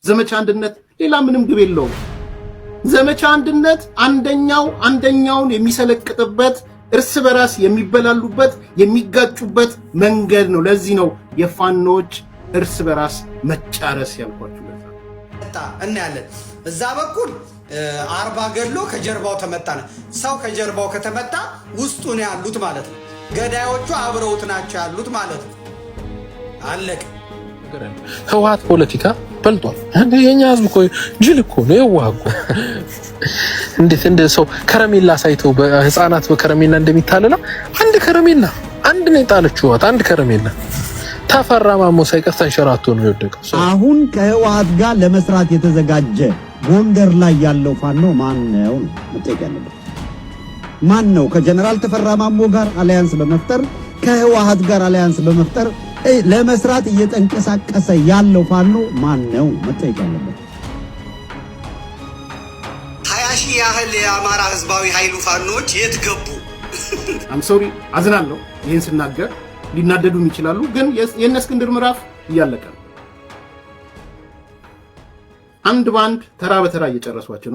ዘመቻ አንድነት ሌላ ምንም ግብ የለውም። ዘመቻ አንድነት አንደኛውን የሚሰለቅጥበት እርስ በራስ የሚበላሉበት የሚጋጩበት መንገድ ነው። ለዚህ ነው የፋኖች እርስ በራስ መጫረስ ያልኳችሁ። ለዛ እናያለን። እዛ በኩል 40 ገድሎ ከጀርባው ተመታ ነው። ሰው ከጀርባው ከተመታ ውስጡ ነው ያሉት ማለት ነው። ገዳዮቹ አብረውት ናቸው ያሉት ማለት ነው። አለቀ። ህወሓት ፖለቲካ በልጧል። የኛ ህዝብ እኮ ጅል እኮ ነው፣ የዋህ እኮ። እንዴት እንደ ሰው ከረሜላ ሳይተው በህፃናት በከረሜላ እንደሚታለላ አንድ ነው የጣለችው። አንድ ከረሜላ ተፈራ ማሞ ሳይቀር ተንሸራቶ ነው የወደቀው። አሁን ከህወሓት ጋር ለመስራት የተዘጋጀ ጎንደር ላይ ያለው ፋኖ ማን ነው መጠየቅ ያለበት? ማን ነው ከጀነራል ተፈራ ማሞ ጋር አሊያንስ በመፍጠር ከህወሓት ጋር አሊያንስ በመፍጠር ለመስራት እየተንቀሳቀሰ ያለው ፋኖ ማን ነው መጠየቅ ያለበት? 20 ሺህ ያህል የአማራ ህዝባዊ ኃይሉ ፋኖች የት ገቡ? ሶሪ አዝናለሁ ይህን ስናገር ሊናደዱም ይችላሉ፣ ግን የእነ እስክንድር ምዕራፍ እያለቀ ነው። አንድ ባንድ ተራ በተራ እየጨረሷቸው ነው።